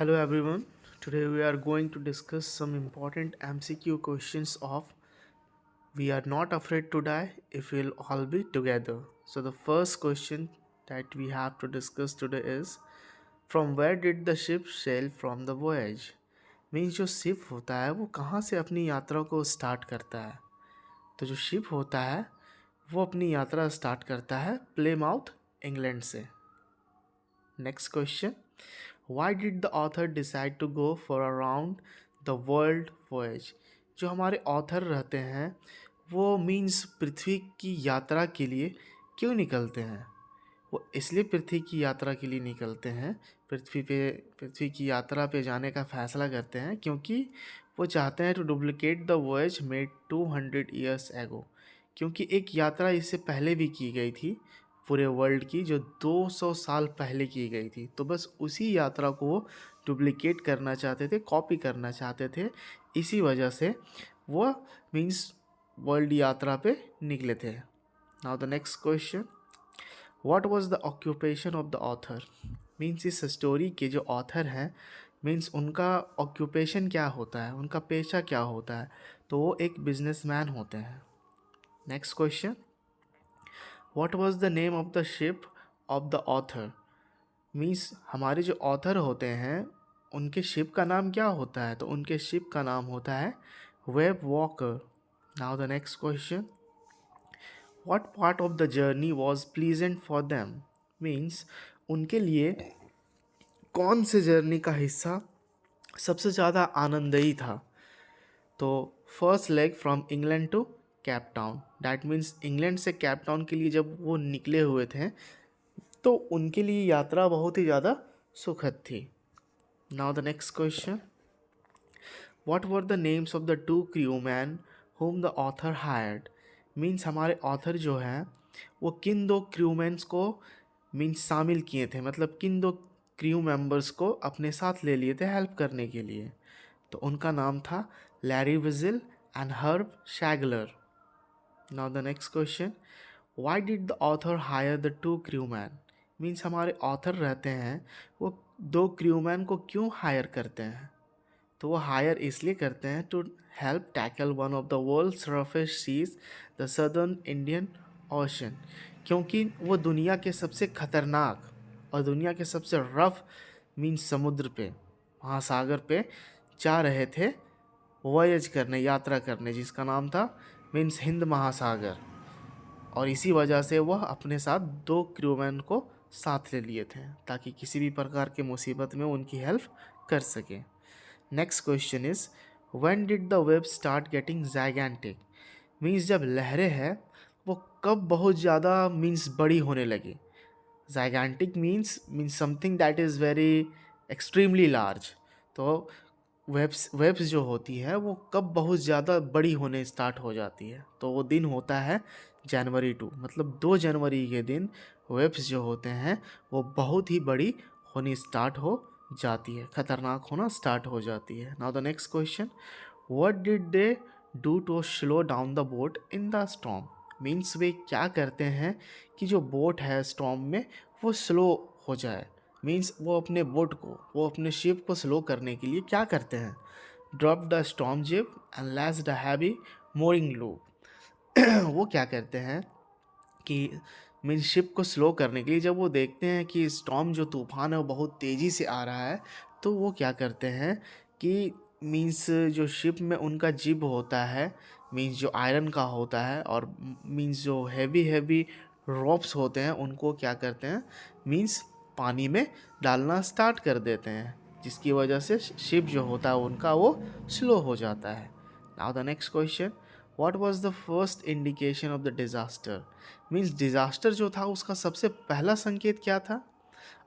Hello everyone. Today we are going to discuss some important MCQ questions of We are not afraid to die if we'll all be together. So the first question that we have to discuss today is From where did the ship sail from the voyage? Means जो ship होता है वो कहाँ से अपनी यात्रा को start करता है। तो जो शिप होता है वो अपनी यात्रा स्टार्ट करता है प्लेमाउथ इंग्लैंड से। Next question why did the author decide to go for around the world voyage. जो हमारे ऑथर रहते हैं वो मीन्स पृथ्वी की यात्रा के लिए क्यों निकलते हैं। वो इसलिए पृथ्वी की यात्रा के लिए निकलते हैं, पृथ्वी की यात्रा पे जाने का फैसला करते हैं क्योंकि वो चाहते हैं to duplicate the voyage made 200 years ago. क्योंकि एक यात्रा इससे पहले भी की गई थी पूरे वर्ल्ड की जो 200 साल पहले की गई थी, तो बस उसी यात्रा को वो डुप्लिकेट करना चाहते थे, कॉपी करना चाहते थे। इसी वजह से वो मीन्स वर्ल्ड यात्रा पे निकले थे। Now the next question what was the occupation of the author. Means इस स्टोरी के जो ऑथर हैं मीन्स उनका ऑक्यूपेशन क्या होता है, उनका पेशा क्या होता है। तो वो एक बिजनेसमैन होते हैं। Next question what was the name of the ship of the author. Means हमारे जो ऑथर होते हैं उनके शिप का नाम क्या होता है। तो उनके शिप का नाम होता है web walker. Now the next question what part of the journey was pleasant for them. Means उनके लिए कौन से जर्नी का हिस्सा सबसे ज़्यादा आनंदयी था। तो first leg from England to Cape Town, that means England से कैप टाउन के लिए जब वो निकले हुए थे तो उनके लिए यात्रा बहुत ही ज़्यादा सुखद थी। Now the next question what were the names of the two crew man home the author hired. Means हमारे ऑथर जो हैं वो किन दो क्रूमैन्स को मीन्स शामिल किए थे, मतलब किन दो क्रू मेंबर्स को अपने साथ ले लिए थे हेल्प करने के लिए। तो उनका नाम था Larry Vigil and Herb Seigler. Now the next question why did the author hire the two crewmen. Means हमारे ऑथर रहते हैं वो दो क्रूमैन को क्यों हायर करते हैं। तो वो हायर इसलिए करते हैं to help tackle one of the world's roughest seas the southern Indian Ocean. क्योंकि वो दुनिया के सबसे खतरनाक और दुनिया के सबसे रफ मीन्स समुद्र पे, महासागर पे जा रहे थे वॉयज करने, यात्रा करने, जिसका नाम था मीन्स हिंद महासागर। और इसी वजह से वह अपने साथ दो क्रूमैन को साथ ले लिए थे ताकि किसी भी प्रकार की मुसीबत में उनकी हेल्प कर सके। Next question is when did the wave start getting gigantic. Means जब लहरें हैं वो कब बहुत ज़्यादा मीन्स बड़ी होने लगी। Gigantic means something that is very extremely large. तो वेब्स जो होती है वो कब बहुत ज़्यादा बड़ी होने स्टार्ट हो जाती है। तो वो दिन होता है जनवरी 2, मतलब 2 जनवरी के दिन वेब्स जो होते हैं वो बहुत ही बड़ी होनी स्टार्ट हो जाती है, ख़तरनाक होना स्टार्ट हो जाती है। Now the next question what did they do to slow down the boat in the storm. Means वे क्या करते हैं कि जो बोट है स्टॉर्म में वो स्लो हो जाए। मीन्स वो अपने शिप को स्लो करने के लिए क्या करते हैं, drop the storm jib and lash the heavy mooring loop. वो क्या करते हैं कि मीन्स शिप को स्लो करने के लिए जब वो देखते हैं कि स्टॉर्म जो तूफान है वो बहुत तेज़ी से आ रहा है, तो वो क्या करते हैं कि मीन्स जो शिप में उनका जिब होता है मीन्स जो आयरन का होता है और मीन्स जो हैवी रॉप्स होते हैं उनको क्या करते हैं मीन्स पानी में डालना स्टार्ट कर देते हैं, जिसकी वजह से शिप जो होता है उनका वो स्लो हो जाता है। Now the next question what was the first indication of the disaster. Means disaster जो था उसका सबसे पहला संकेत क्या था।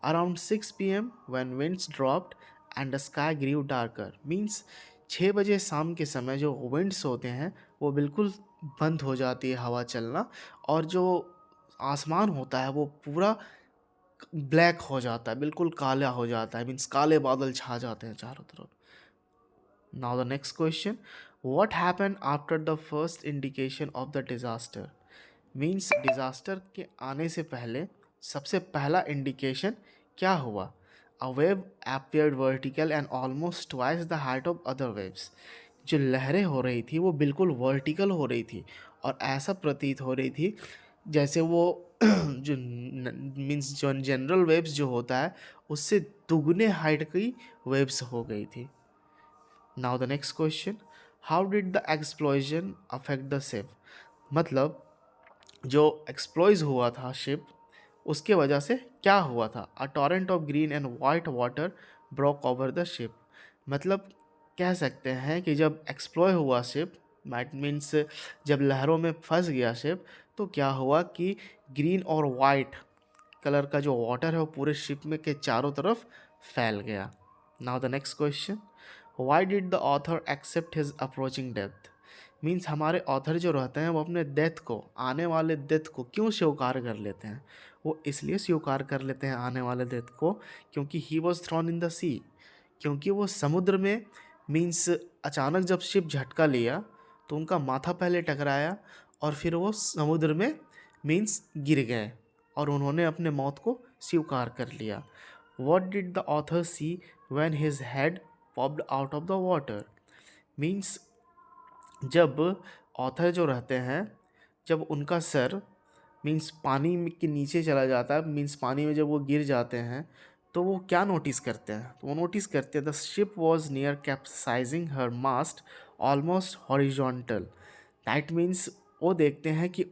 Around 6 PM when winds dropped and the sky grew darker. Means 6 बजे शाम के समय जो विंड्स होते हैं वो बिल्कुल बंद हो जाती है हवा चलना, और जो आसमान होता है वो पूरा ब्लैक हो जाता है, बिल्कुल काला हो जाता है। मीन्स काले बादल छा जाते हैं चारों तरफ। Now the next question what happened after the first indication of the disaster. Means disaster के आने से पहले सबसे पहला इंडिकेशन क्या हुआ। A wave appeared vertical and almost twice the height of other waves. जो लहरें हो रही थी वो बिल्कुल वर्टिकल हो रही थी और ऐसा प्रतीत हो रही थी जैसे वो जो मीन्स जो जनरल वेव्स जो होता है उससे दुगने हाइट की वेव्स हो गई थी. Now the next question, how did the explosion affect the ship. मतलब जो एक्सप्लोज हुआ था शिप उसके वजह से क्या हुआ था. A torrent of green and white water broke over the ship. मतलब कह सकते हैं कि जब एक्सप्लोय हुआ शिप दैट मीन्स जब लहरों में फंस गया शिप तो क्या हुआ कि ग्रीन और वाइट कलर का जो वाटर है वो पूरे शिप में के चारों तरफ फैल गया. Now the next question, why did the author accept his approaching death. Means हमारे ऑथर जो रहते हैं वो अपने डेथ को, आने वाले डेथ को क्यों स्वीकार कर लेते हैं. वो इसलिए स्वीकार कर लेते हैं आने वाले डेथ को क्योंकि he was thrown in the sea. क्योंकि वो समुद्र में मीन्स अचानक जब शिप झटका लिया तो उनका माथा पहले टकराया और फिर वो समुद्र में मीन्स गिर गए और उन्होंने अपने मौत को स्वीकार कर लिया. What did the author see when his head popped out of the water. Means जब ऑथर जो रहते हैं जब उनका सर मीन्स पानी के नीचे चला जाता है, मीन्स पानी में जब वो गिर जाते हैं तो वो क्या नोटिस करते हैं. तो वो नोटिस करते हैं the ship was near capsizing her mast almost horizontal. That means वो देखते हैं कि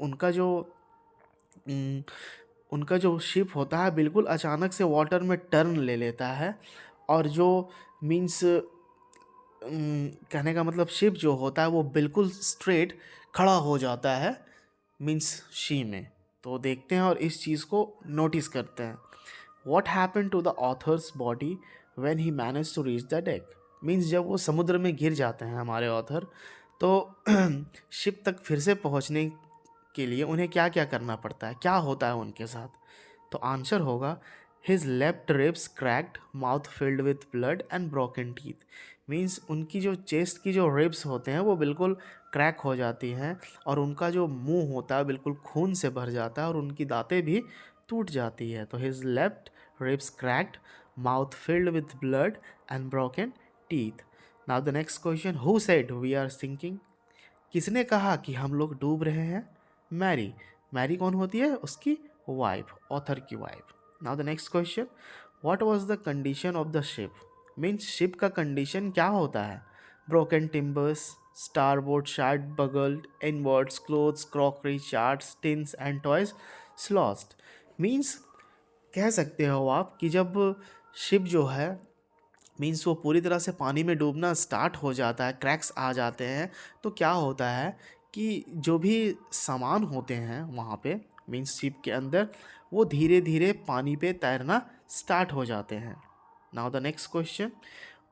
उनका जो शिप होता है बिल्कुल अचानक से वाटर में टर्न ले लेता है और जो मीन्स कहने का मतलब शिप जो होता है वो बिल्कुल स्ट्रेट खड़ा हो जाता है मीन्स शी में. तो देखते हैं और इस चीज़ को नोटिस करते हैं. What happen to the author's body when he manage to reach the deck. Means जब वो समुद्र में गिर जाते हैं हमारे ऑथर तो शिप तक फिर से पहुंचने के लिए उन्हें क्या क्या करना पड़ता है, क्या होता है उनके साथ. तो आंसर होगा his left ribs cracked, mouth filled with blood and broken teeth. Means उनकी जो चेस्ट की जो रिब्स होते हैं वो बिल्कुल क्रैक हो जाती हैं और उनका जो मुंह होता है बिल्कुल खून से भर जाता है और उनकी दांतें भी टूट जाती है. तो his left ribs cracked, mouth filled with blood and broken teeth. Now the next question, who said we are sinking. किसने कहा कि हम लोग डूब रहे हैं. मैरी. मैरी कौन होती है, उसकी वाइफ, ऑथर की wife. Now the next question, what was the condition of the ship. Means ship का कंडीशन क्या होता है. Broken timbers, starboard short bulged, inwards, clothes, crockery, charts, tins and toys lost. Means कह सकते हो आप कि जब शिप जो है मीन्स वो पूरी तरह से पानी में डूबना स्टार्ट हो जाता है, क्रैक्स आ जाते हैं, तो क्या होता है कि जो भी सामान होते हैं वहाँ पे मीन्स शिप के अंदर वो धीरे धीरे पानी पे तैरना स्टार्ट हो जाते हैं. Now the next question,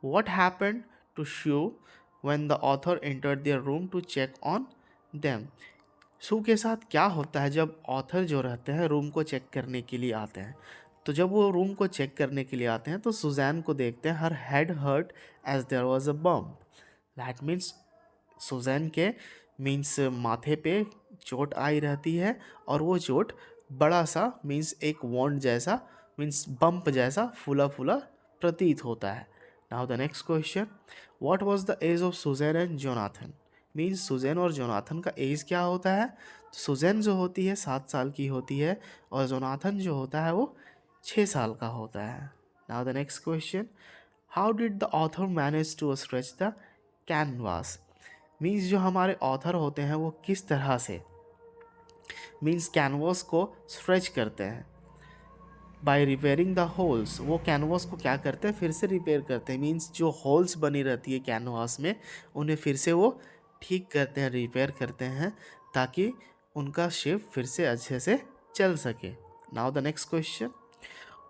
what happened to Sue when the author entered their room to check on them. Sue के साथ क्या होता है जब ऑथर जो रहते हैं रूम को चेक करने के लिए आते हैं. तो जब वो रूम को चेक करने के लिए आते हैं तो सुजैन को देखते हैं, her head hurt as there was a bump. That means Susan के मीन्स माथे पे चोट आई रहती है और वो चोट बड़ा सा मीन्स एक वॉन्ड जैसा मीन्स बम्प जैसा फूला फूला प्रतीत होता है. Now the next question, what was the age of Susan and Jonathan. Means Susan और जोनाथन का एज क्या होता है. तो सुजैन जो होती है 7 साल की होती है और जोनाथन जो होता है वो 6 साल का होता है. Now the next question, how did the author manage to stretch the canvas. Means जो हमारे ऑथर होते हैं वो किस तरह से मीन्स कैनवास को स्ट्रेच करते हैं. By repairing the holes. वो कैनवास को क्या करते हैं, फिर से रिपेयर करते हैं. मीन्स जो होल्स बनी रहती है कैनवास में उन्हें फिर से वो ठीक करते हैं, रिपेयर करते हैं ताकि उनका शिप फिर से अच्छे से चल सके. Now the next question,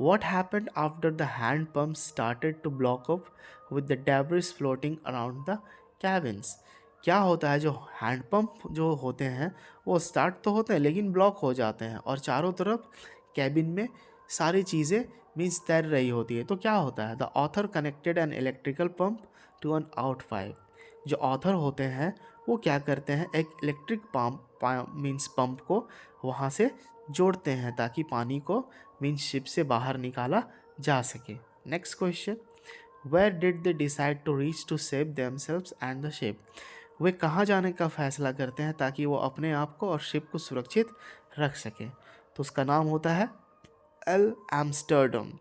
what happened after the hand pump started to block up with the debris floating around the cabins. क्या होता है, जो हैंड पंप जो होते हैं वो स्टार्ट तो होते हैं लेकिन ब्लॉक हो जाते हैं और चारों तरफ कैबिन में सारी चीज़ें मीन्स तैर रही होती है. तो क्या होता है, the author connected an electrical pump to an out pipe. जो ऑथर होते हैं वो क्या करते हैं, एक इलेक्ट्रिक पंप मीन्स पंप को वहाँ से जोड़ते हैं ताकि पानी को मीन्स शिप से बाहर निकाला जा सके. Next question, where did they decide to reach to save themselves and the ship? वे कहाँ जाने का फैसला करते हैं ताकि वो अपने आप को और शिप को सुरक्षित रख सकें? तो उसका नाम होता है Ile Amsterdam.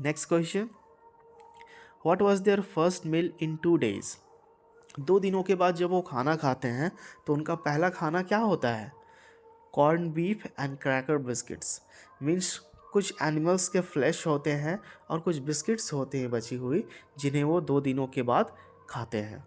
Next question, what was their first meal in 2 days? 2 दिनों के बाद जब वो खाना खाते हैं तो उनका पहला खाना क्या होता है? Corn beef and cracker biscuits. Means कुछ एनिमल्स के फ्लैश होते हैं और कुछ बिस्किट्स होते हैं बची हुई, जिन्हें वो 2 दिनों के बाद खाते हैं।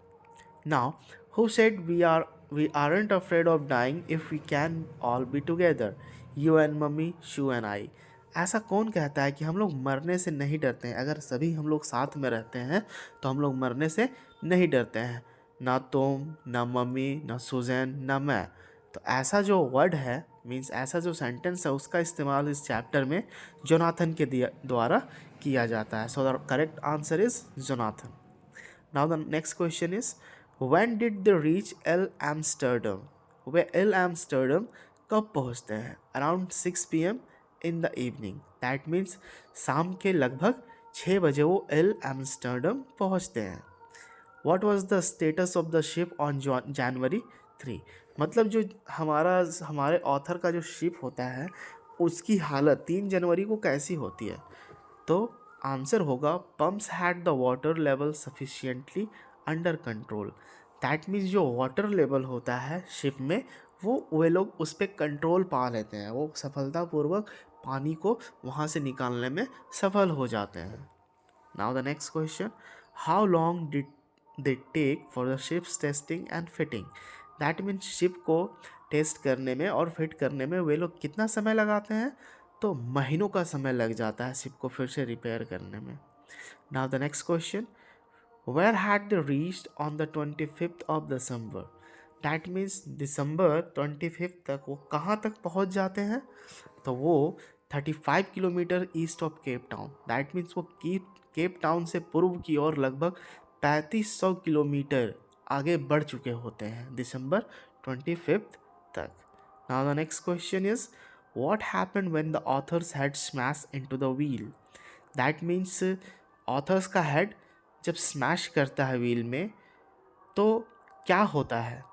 Now who said we aren't afraid of dying if we can all be together? You and mummy, shoe and I. ऐसा कौन कहता है कि हम लोग मरने से नहीं डरते हैं? अगर सभी हम लोग साथ में रहते हैं तो हम लोग मरने से नहीं डरते हैं। ना तुम, ना मम्मी, ना सुजैन, ना मैं। तो ऐसा जो वर्ड है, मीन्स ऐसा जो सेंटेंस है, उसका इस्तेमाल इस चैप्टर में जोनाथन के द्वारा किया जाता है। So the correct answer is Jonathan. Now the next question is, when did they reach L Amsterdam? Way L Amsterdam कब पहुंचते हैं? Around 6 PM in the evening. That means शाम के लगभग 6 बजे वो एल एम्स्टर्डम पहुंचते हैं। What was the status of the ship on January 3? मतलब जो हमारे ऑथर का जो शिप होता है उसकी हालत 3 जनवरी को कैसी होती है? तो आंसर होगा, pumps had the water level sufficiently under control. That means जो वाटर लेवल होता है शिप में, वे लोग उस पर कंट्रोल पा लेते हैं, वो सफलतापूर्वक पानी को वहाँ से निकालने में सफल हो जाते हैं। Now the next question, how long did they take for the ship's testing and fitting? That means ship को टेस्ट करने में और फिट करने में वे लोग कितना समय लगाते हैं? तो महीनों का समय लग जाता है शिप को फिर से रिपेयर करने में। Now the next question, where had they reached on the 25th of December? That means दिसंबर 25 तक वो कहाँ तक पहुँच जाते हैं? तो वो 35 kilometre east of Cape Town. That means वो केप टाउन से पूर्व की ओर लगभग 3500 किलोमीटर आगे बढ़ चुके होते हैं दिसंबर 25 तक। Now the next question is, what happened when the author's head smash into the wheel? That means author's का हेड जब स्मैश करता है व्हील में तो क्या होता है?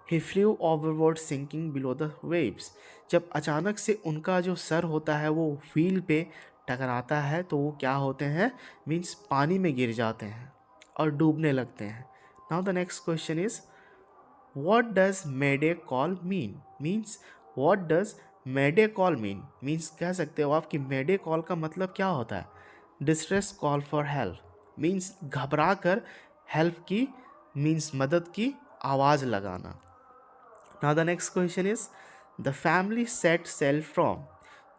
He flew overboard sinking below the waves. जब अचानक से उनका जो सर होता है वो व्हील पे टकराता है तो वो क्या होते हैं? मीन्स पानी में गिर जाते हैं और डूबने लगते हैं। Now the next question is, what does mayday call mean? Means what does mayday call mean? Means कह सकते हो आप कि मेडे कॉल का मतलब क्या होता है? Distress call for help. Means घबरा कर हेल्प की, मीन्स मदद की आवाज़ लगाना। Now the next question is, the family set sail from?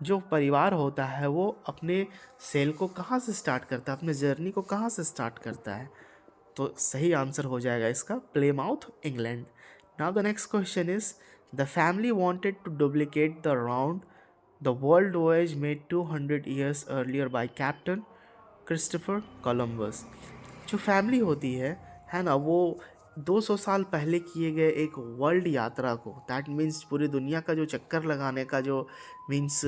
जो परिवार होता है वो अपने सेल को कहाँ से स्टार्ट करता है, अपने जर्नी को कहाँ से स्टार्ट करता है? तो सही आंसर हो जाएगा इसका Plymouth, England. Now the next question is, the family wanted to duplicate the round the world voyage made 200 years earlier by Captain Christopher Columbus. जो फैमिली होती है ना, वो 200 साल पहले किए गए एक वर्ल्ड यात्रा को, दैट मीन्स पूरी दुनिया का जो चक्कर लगाने का जो मीन्स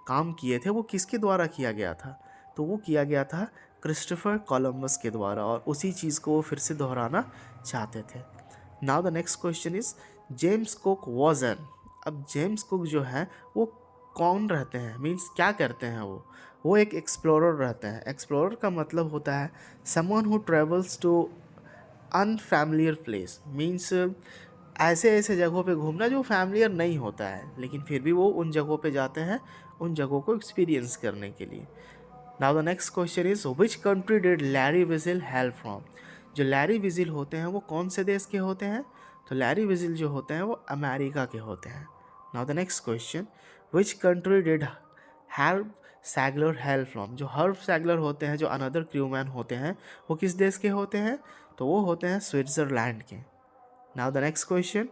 काम किए थे, वो किसके द्वारा किया गया था? तो वो किया गया था क्रिस्टोफर कोलंबस के द्वारा, और उसी चीज़ को वो फिर से दोहराना चाहते थे। Now the next question is, James cook was an? अब जेम्स कुक जो है वो कौन रहते हैं, मीन्स क्या करते हैं? वो एक एक्सप्लोरर रहते हैं। एक्सप्लोरर का मतलब होता है someone who travels to unfamiliar place. Means ऐसे ऐसे जगहों पे घूमना जो फैमिलियर नहीं होता है, लेकिन फिर भी वो उन जगहों पे जाते हैं उन जगहों को एक्सपीरियंस करने के लिए। Now the next question is, which country did Larry vigil hello from? जो लैरी विजिल होते हैं वो कौन से देश के होते हैं? तो लैरी विजिल जो होते हैं वो अमेरिका के होते हैं। Now the next question, which country did Herb Seigler hail from? जो हर्ब सैगलर होते हैं, जो अनदर क्रूमैन होते हैं, वो किस देश के होते हैं? तो वो होते हैं स्विट्ज़रलैंड के। Now the next question,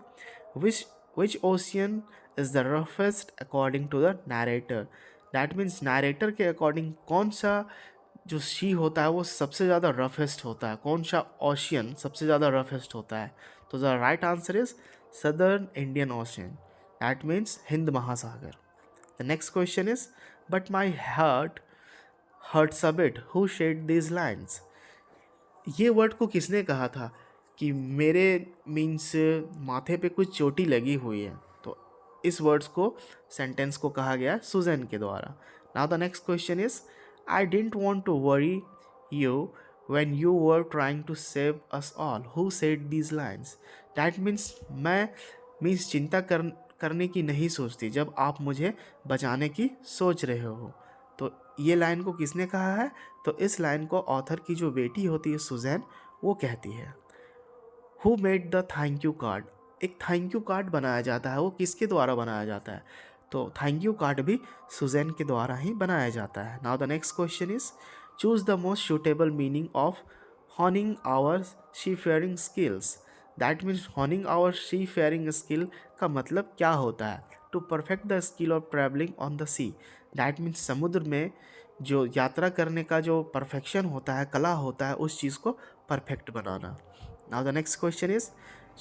which ocean is the roughest according to the narrator? That means narrator के अकॉर्डिंग कौन सा जो सी होता है वो सबसे ज़्यादा रफेस्ट होता है? कौन सा ओशियन सबसे ज़्यादा रफेस्ट होता है? तो the right answer is southern Indian Ocean, that means Hind महासागर। The next question is, but my heart hurts a bit. Who said these lines? ये वर्ड को किसने कहा था कि मेरे मीन्स माथे पे कुछ चोटी लगी हुई है? तो इस वर्ड्स को सेंटेंस को कहा गया सुजैन के द्वारा. Now the next question is, I didn't want to worry you when you were trying to save us all. Who said these lines? That means मैं मीन्स चिंता करने की नहीं सोचती जब आप मुझे बचाने की सोच रहे हो. तो ये लाइन को किसने कहा है? तो इस लाइन को ऑथर की जो बेटी होती है सुजैन, वो कहती है. Who made the thank you card? एक थैंक यू कार्ड बनाया जाता है, वो किसके द्वारा बनाया जाता है? तो थैंक यू कार्ड भी सुजैन के द्वारा ही बनाया जाता है. Now the next question is, choose the most suitable meaning of honing our seafaring skills. That means honing our seafaring skill का मतलब क्या होता है? To perfect the skill of travelling on the sea. That means समुद्र में जो यात्रा करने का जो परफेक्शन होता है, कला होता है, उस चीज़ को perfect banana. Now the next question is,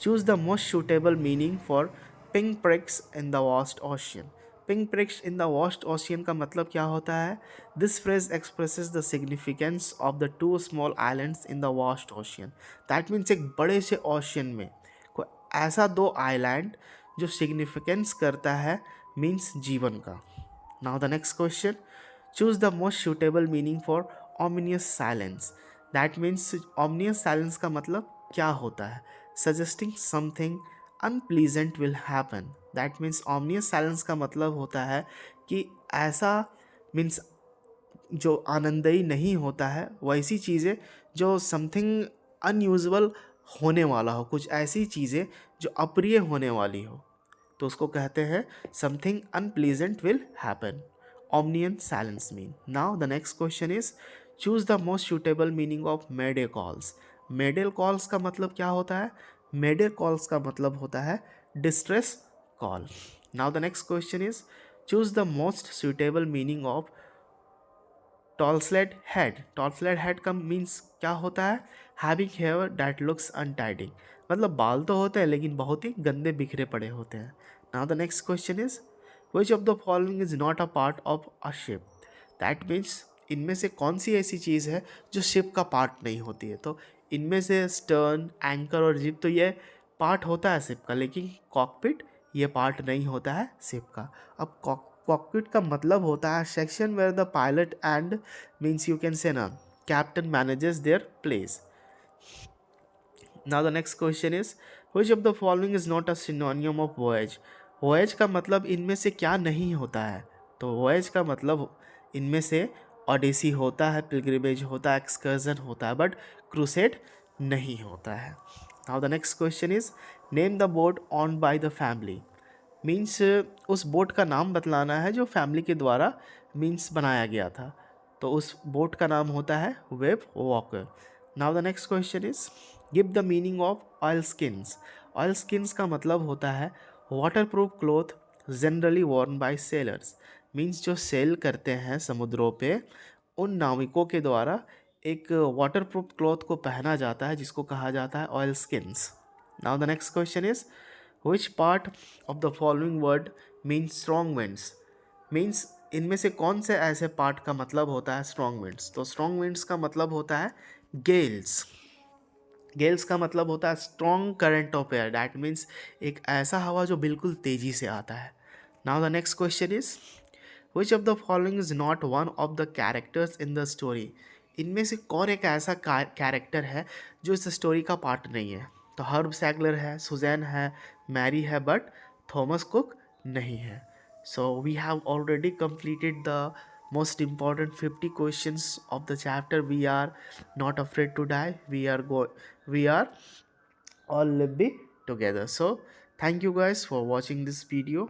choose the most suitable meaning for pink prix in the vast ocean. Pink prix in the vast ocean का मतलब क्या होता है? This phrase expresses the significance of the two small islands in the vast ocean. That means एक बड़े से ocean में कोई ऐसा दो आइलैंड जो सिग्निफिकेंस करता है मीन्स जीवन का. Now the next question, choose the most suitable meaning for ominous silence. That means ominous silence का मतलब क्या होता है? Suggesting something unpleasant will happen. That means ominous silence का मतलब होता है कि ऐसा मीन्स जो आनंदयी नहीं होता है, वैसी चीज़ें जो समथिंग अनयूजुअल होने वाला हो, कुछ ऐसी चीज़ें जो अप्रिय होने वाली हो, तो उसको कहते हैं something unpleasant will happen. Omniscient silence mean. Now the next question is, choose the most suitable meaning of mayday calls. mayday calls का मतलब क्या होता है? mayday calls का मतलब होता है distress call. Now the next question is, choose the most suitable meaning of tousled head. Tousled head का मीन्स क्या होता है? Having hair that looks untidy. मतलब बाल तो होते हैं लेकिन बहुत ही गंदे बिखरे पड़े होते हैं. Now the next question is, which of the following is not a part of a ship. That means इनमें से कौन सी ऐसी चीज़ है जो शिप का पार्ट नहीं होती है? तो इनमें से स्टर्न, एंकर और जिप तो ये पार्ट होता है शिप का, लेकिन कॉकपिट ये पार्ट नहीं होता है शिप का. अब कॉकपिट का मतलब होता है section where the pilot and means you can say ना captain manages their place. Now the next question is, which of the following is not a synonym of voyage. Voyage का मतलब इनमें से क्या नहीं होता है? तो वॉयज का मतलब इनमें से ओडिसी होता है, पिलग्रिमेज होता है, एक्सकर्जन होता है, बट क्रूसेड नहीं होता है. Now the next question is, name the boat on by the family. Means उस बोट का नाम बतलाना है जो फैमिली के द्वारा मीन्स बनाया गया था. तो उस बोट का नाम होता है web walker. Now the next question is, give the meaning of oil skins. Oil skins का मतलब होता है water proof cloth generally Warne bye sellers. Means जो सेल करते हैं समुद्रों पे, उन नाविकों के द्वारा एक वाटर प्रूफ क्लॉथ को पहना जाता है जिसको कहा जाता है oil skins. Now the next question is, which part of the following word means strong winds. Means इनमें से कौन से ऐसे पार्ट का मतलब होता है स्ट्रॉन्ग विंड्स? तो स्ट्रॉन्ग विंड्स का मतलब होता है गेल्स. गेल्स का मतलब होता है strong current of air. That means एक ऐसा हवा जो बिल्कुल तेज़ी से आता है. Now the next question is, which of the following is not one of the characters in the story. इनमें से कौन एक ऐसा कैरेक्टर है जो इस स्टोरी का पार्ट नहीं है? तो हर्ब सैगलर है, सुजैन है, मैरी है, बट थॉमस कुक नहीं है. So we have already completed the most important 50 questions of the chapter We Are Not Afraid to Die. We are all live be together. So thank you guys for watching this video.